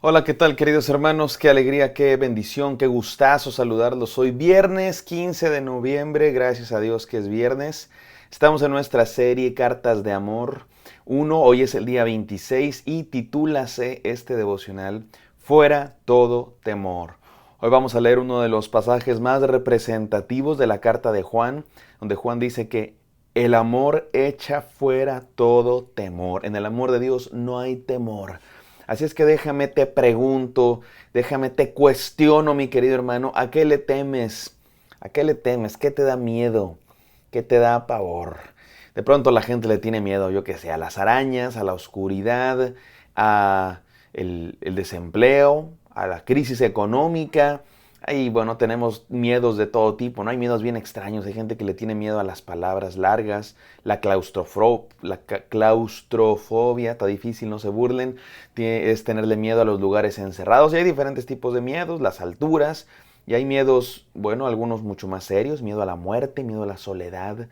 Hola, ¿qué tal, queridos hermanos? Qué alegría, qué bendición, qué gustazo saludarlos. Hoy viernes 15 de noviembre, gracias a Dios que es viernes. Estamos en nuestra serie Cartas de Amor 1, hoy es el día 26 y titúlase este devocional Fuera todo temor. Hoy vamos a leer uno de los pasajes más representativos de la carta de Juan, donde Juan dice que el amor echa fuera todo temor. En el amor de Dios no hay temor. Así es que déjame te pregunto, déjame te cuestiono, mi querido hermano, ¿a qué le temes? ¿A qué le temes? ¿Qué te da miedo? ¿Qué te da pavor? De pronto la gente le tiene miedo, yo qué sé, a las arañas, a la oscuridad, a el desempleo, a la crisis económica. Ahí, bueno, tenemos miedos de todo tipo, ¿no? Hay miedos bien extraños. Hay gente que le tiene miedo a las palabras largas, la claustrofobia, está difícil, no se burlen. Es tenerle miedo a los lugares encerrados. Y hay diferentes tipos de miedos, las alturas. Y hay miedos, bueno, algunos mucho más serios, miedo a la muerte, miedo a la soledad.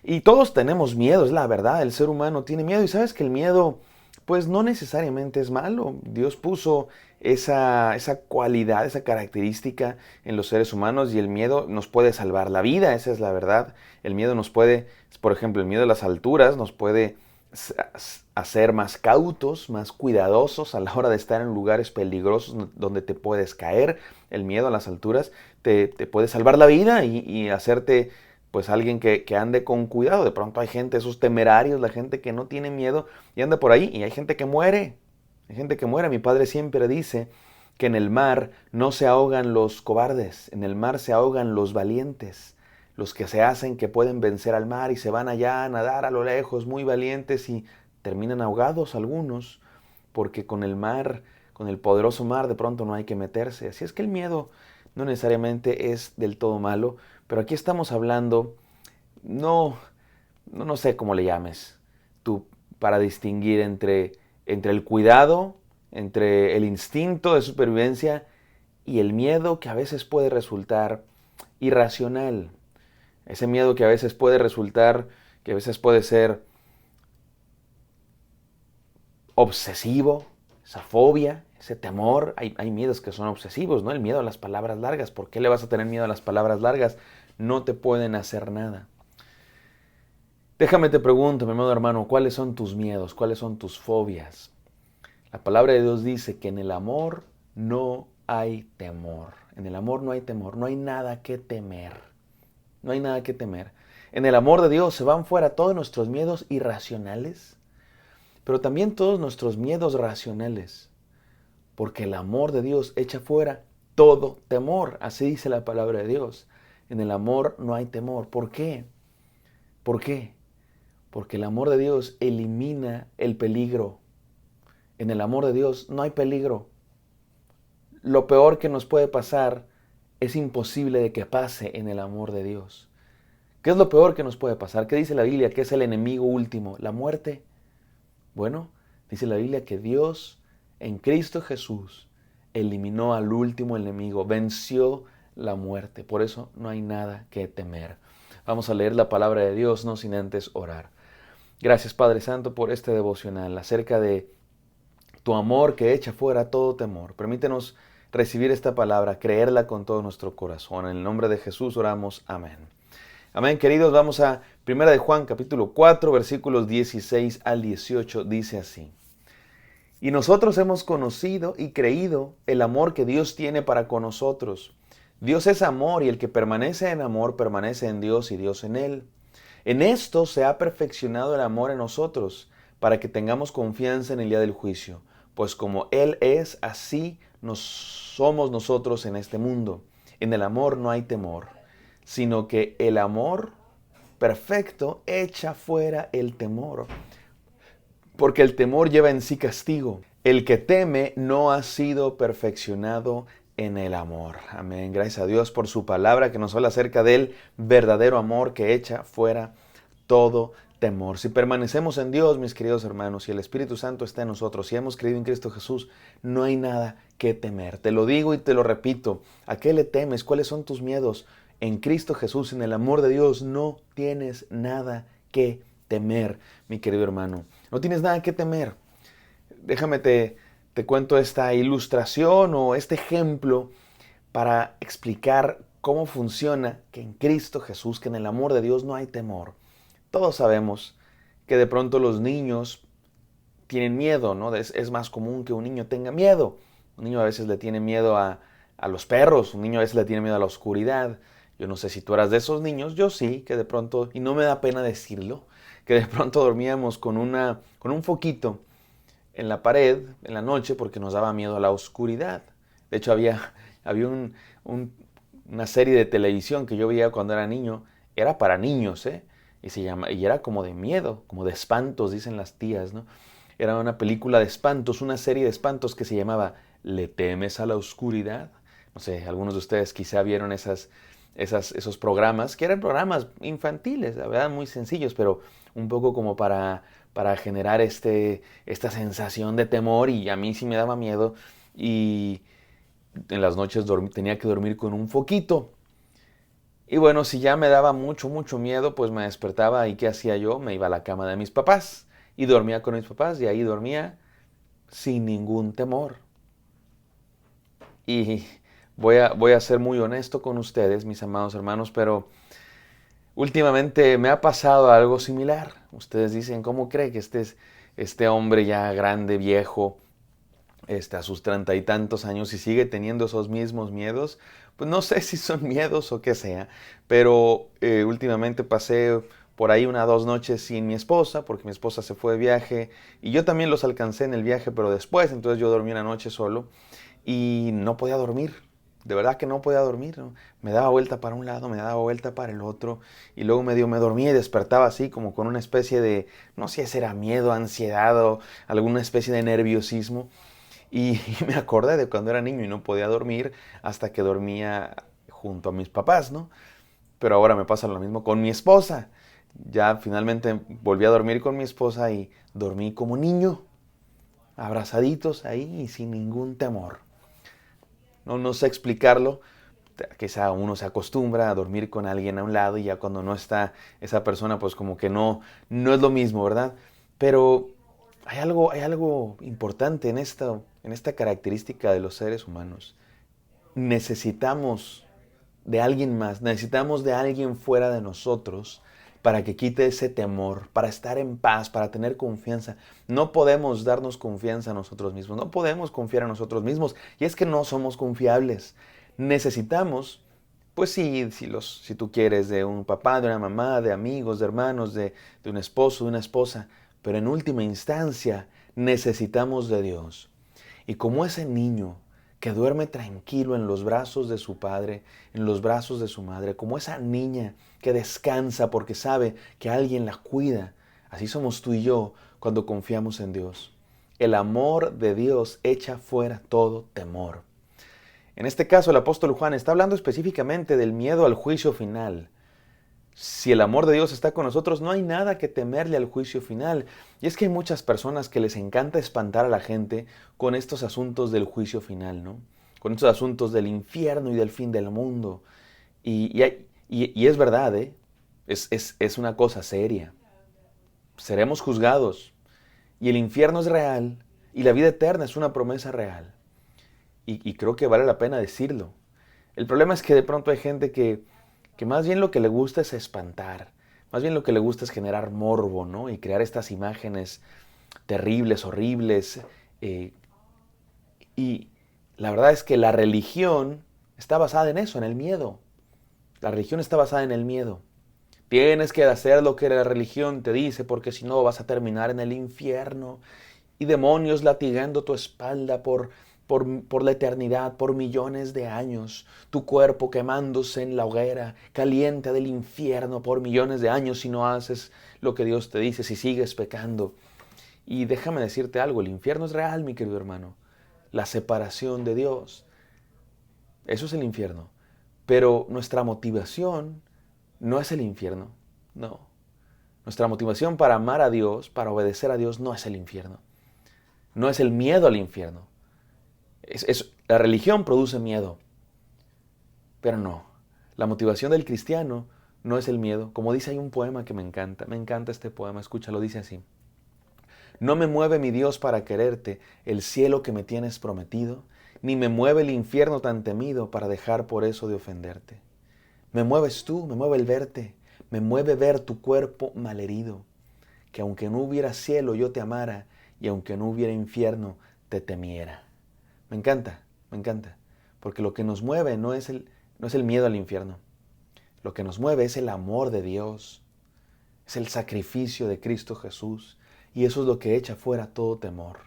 Y todos tenemos miedo, es la verdad, el ser humano tiene miedo y sabes que el miedo pues no necesariamente es malo. Dios puso esa cualidad, esa característica en los seres humanos y el miedo nos puede salvar la vida, esa es la verdad. El miedo nos puede, por ejemplo, el miedo a las alturas nos puede hacer más cautos, más cuidadosos a la hora de estar en lugares peligrosos donde te puedes caer. El miedo a las alturas te puede salvar la vida y hacerte pues alguien que ande con cuidado. De pronto hay gente, esos temerarios, la gente que no tiene miedo y anda por ahí y hay gente que muere. Hay gente que muere. Mi padre siempre dice que en el mar no se ahogan los cobardes, en el mar se ahogan los valientes, los que se hacen que pueden vencer al mar y se van allá a nadar a lo lejos, muy valientes y terminan ahogados algunos, porque con el mar, con el poderoso mar, de pronto no hay que meterse. Así es que el miedo no necesariamente es del todo malo, pero aquí estamos hablando, no, no sé cómo le llames tú, para distinguir entre el cuidado, entre el instinto de supervivencia y el miedo que a veces puede resultar irracional. Ese miedo que a veces puede resultar, que a veces puede ser obsesivo, esa fobia, ese temor. Hay miedos que son obsesivos, ¿no? El miedo a las palabras largas. ¿Por qué le vas a tener miedo a las palabras largas? No te pueden hacer nada. Déjame te pregunto, mi amado hermano, ¿cuáles son tus miedos? ¿Cuáles son tus fobias? La palabra de Dios dice que en el amor no hay temor. En el amor no hay temor, no hay nada que temer. No hay nada que temer. En el amor de Dios se van fuera todos nuestros miedos irracionales, pero también todos nuestros miedos racionales, porque el amor de Dios echa fuera todo temor. Así dice la palabra de Dios. En el amor no hay temor. ¿Por qué? ¿Por qué? Porque el amor de Dios elimina el peligro. En el amor de Dios no hay peligro. Lo peor que nos puede pasar es imposible de que pase en el amor de Dios. ¿Qué es lo peor que nos puede pasar? ¿Qué dice la Biblia? ¿Qué es el enemigo último? ¿La muerte? Bueno, dice la Biblia que Dios en Cristo Jesús eliminó al último enemigo, venció la muerte. Por eso no hay nada que temer. Vamos a leer la palabra de Dios, no sin antes orar. Gracias, Padre Santo, por este devocional acerca de tu amor que echa fuera todo temor. Permítenos recibir esta palabra, creerla con todo nuestro corazón. En el nombre de Jesús oramos. Amén. Amén, queridos. Vamos a 1 de Juan, capítulo 4, versículos 16 al 18. Dice así. Y nosotros hemos conocido y creído el amor que Dios tiene para con nosotros. Dios es amor y el que permanece en amor permanece en Dios y Dios en él. En esto se ha perfeccionado el amor en nosotros, para que tengamos confianza en el día del juicio, pues como Él es, así somos nosotros en este mundo. En el amor no hay temor, sino que el amor perfecto echa fuera el temor, porque el temor lleva en sí castigo. El que teme no ha sido perfeccionado en el amor. Amén. Gracias a Dios por su palabra que nos habla acerca del verdadero amor que echa fuera todo temor. Si permanecemos en Dios, mis queridos hermanos, si el Espíritu Santo está en nosotros, si hemos creído en Cristo Jesús, no hay nada que temer. Te lo digo y te lo repito. ¿A qué le temes? ¿Cuáles son tus miedos? En Cristo Jesús, en el amor de Dios, no tienes nada que temer, mi querido hermano. No tienes nada que temer. Déjame te cuento esta ilustración o este ejemplo para explicar cómo funciona que en Cristo Jesús, que en el amor de Dios no hay temor. Todos sabemos que de pronto los niños tienen miedo, ¿no? Es más común que un niño tenga miedo. Un niño a veces le tiene miedo a los perros, un niño a veces le tiene miedo a la oscuridad. Yo no sé si tú eras de esos niños, yo sí, que de pronto, y no me da pena decirlo, que de pronto dormíamos con un foquito en la pared en la noche porque nos daba miedo a la oscuridad. De hecho, había una serie de televisión que yo veía cuando era niño, era para niños, ¿eh? Y era como de miedo, como de espantos, dicen las tías, ¿no? Era una película de espantos, una serie de espantos que se llamaba ¿Le temes a la oscuridad? No sé, algunos de ustedes quizá vieron esos programas, que eran programas infantiles, la verdad, muy sencillos, pero un poco como para generar esta sensación de temor, y a mí sí me daba miedo, y en las noches tenía que dormir con un foquito. Y bueno, si ya me daba mucho, mucho miedo, pues me despertaba y ¿qué hacía yo? Me iba a la cama de mis papás y dormía con mis papás y ahí dormía sin ningún temor. Y voy a ser muy honesto con ustedes, mis amados hermanos, pero últimamente me ha pasado algo similar. Ustedes dicen, ¿cómo cree que este hombre ya grande, viejo, a sus 30 y tantos años y sigue teniendo esos mismos miedos? Pues no sé si son miedos o qué sea, pero últimamente pasé por ahí 1 o 2 noches sin mi esposa, porque mi esposa se fue de viaje y yo también los alcancé en el viaje, pero después, entonces yo dormí una noche solo y no podía dormir. De verdad que no podía dormir, ¿no? Me daba vuelta para un lado, me daba vuelta para el otro, y luego medio me dormía y despertaba así como con una especie de, no sé si era miedo, ansiedad o alguna especie de nerviosismo. Y me acordé de cuando era niño y no podía dormir hasta que dormía junto a mis papás, ¿no? Pero ahora me pasa lo mismo con mi esposa. Ya finalmente volví a dormir con mi esposa y dormí como niño, abrazaditos ahí y sin ningún temor. No sé explicarlo. Quizá uno se acostumbra a dormir con alguien a un lado y ya cuando no está esa persona, pues como que no es lo mismo, ¿verdad? Pero hay algo importante en esta característica de los seres humanos. Necesitamos de alguien más, necesitamos de alguien fuera de nosotros para que quite ese temor, para estar en paz, para tener confianza. No podemos darnos confianza a nosotros mismos, no podemos confiar en nosotros mismos, y es que no somos confiables. Necesitamos, pues sí, si tú quieres, de un papá, de una mamá, de amigos, de hermanos, de un esposo, de una esposa, pero en última instancia necesitamos de Dios. Y como ese niño que duerme tranquilo en los brazos de su padre, en los brazos de su madre, como esa niña que descansa porque sabe que alguien la cuida, así somos tú y yo cuando confiamos en Dios. El amor de Dios echa fuera todo temor. En este caso, el apóstol Juan está hablando específicamente del miedo al juicio final. Si el amor de Dios está con nosotros, no hay nada que temerle al juicio final. Y es que hay muchas personas que les encanta espantar a la gente con estos asuntos del juicio final, ¿no? Con estos asuntos del infierno y del fin del mundo. Y es verdad, ¿eh? Es una cosa seria. Seremos juzgados. Y el infierno es real. Y la vida eterna es una promesa real. Y creo que vale la pena decirlo. El problema es que de pronto hay gente que más bien lo que le gusta es espantar, más bien lo que le gusta es generar morbo, ¿no? Y crear estas imágenes terribles, horribles. eh, y la verdad es que la religión está basada en eso, en el miedo. La religión está basada en el miedo. Tienes que hacer lo que la religión te dice porque si no vas a terminar en el infierno y demonios latigando tu espalda por la eternidad, por millones de años, tu cuerpo quemándose en la hoguera caliente del infierno por millones de años si no haces lo que Dios te dice, si sigues pecando. Y déjame decirte algo, el infierno es real, mi querido hermano. La separación de Dios, eso es el infierno. Pero nuestra motivación no es el infierno, no. Nuestra motivación para amar a Dios, para obedecer a Dios, no es el infierno. No es el miedo al infierno. La religión produce miedo, pero no. La motivación del cristiano no es el miedo. Como dice, hay un poema que me encanta este poema, escúchalo, dice así. No me mueve mi Dios para quererte el cielo que me tienes prometido, ni me mueve el infierno tan temido para dejar por eso de ofenderte. Me mueves tú, me mueve el verte, me mueve ver tu cuerpo malherido, que aunque no hubiera cielo yo te amara, y aunque no hubiera infierno te temiera. Me encanta, porque lo que nos mueve no es el miedo al infierno. Lo que nos mueve es el amor de Dios, es el sacrificio de Cristo Jesús, y eso es lo que echa fuera todo temor.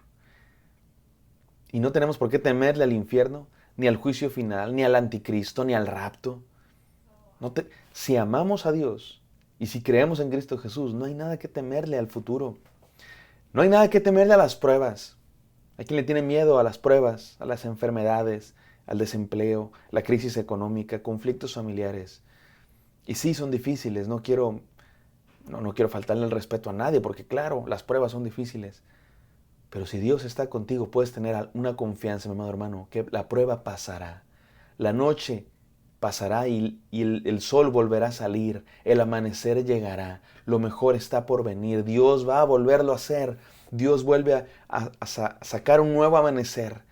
Y no tenemos por qué temerle al infierno, ni al juicio final, ni al anticristo, ni al rapto. Si amamos a Dios y si creemos en Cristo Jesús, no hay nada que temerle al futuro. No hay nada que temerle a las pruebas. Hay quien le tiene miedo a las pruebas, a las enfermedades, al desempleo, la crisis económica, conflictos familiares. Y sí, son difíciles. No quiero faltarle el respeto a nadie, porque claro, las pruebas son difíciles. Pero si Dios está contigo, puedes tener una confianza, mi amado hermano, que la prueba pasará. La noche pasará y el sol volverá a salir, el amanecer llegará, lo mejor está por venir, Dios va a volverlo a hacer, Dios vuelve a sacar un nuevo amanecer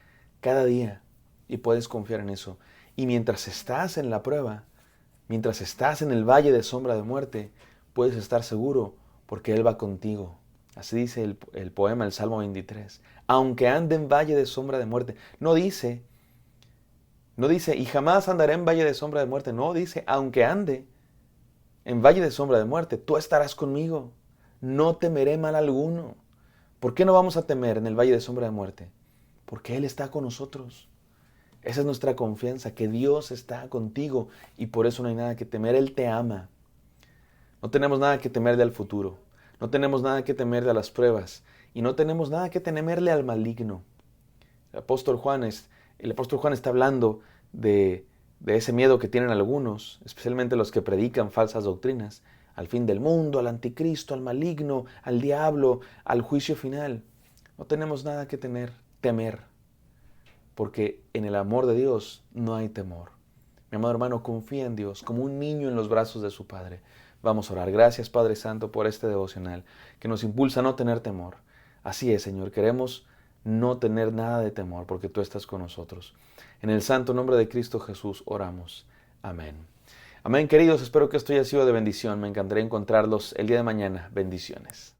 cada día y puedes confiar en eso. Y mientras estás en la prueba, mientras estás en el valle de sombra de muerte, puedes estar seguro porque Él va contigo. Así dice el poema, el Salmo 23. Aunque ande en valle de sombra de muerte, no dice, y jamás andaré en valle de sombra de muerte. No, dice, aunque ande en valle de sombra de muerte, tú estarás conmigo. No temeré mal alguno. ¿Por qué no vamos a temer en el valle de sombra de muerte? Porque Él está con nosotros. Esa es nuestra confianza, que Dios está contigo y por eso no hay nada que temer. Él te ama. No tenemos nada que temerle al futuro. No tenemos nada que temerle a las pruebas. Y no tenemos nada que temerle al maligno. El apóstol Juan está hablando de ese miedo que tienen algunos, especialmente los que predican falsas doctrinas, al fin del mundo, al anticristo, al maligno, al diablo, al juicio final. No tenemos nada que temer, porque en el amor de Dios no hay temor. Mi amado hermano, confía en Dios como un niño en los brazos de su Padre. Vamos a orar. Gracias, Padre Santo, por este devocional que nos impulsa a no tener temor. Así es, Señor, queremos no tener nada de temor porque tú estás con nosotros. En el santo nombre de Cristo Jesús oramos. Amén. Amén, queridos. Espero que esto haya sido de bendición. Me encantaría encontrarlos el día de mañana. Bendiciones.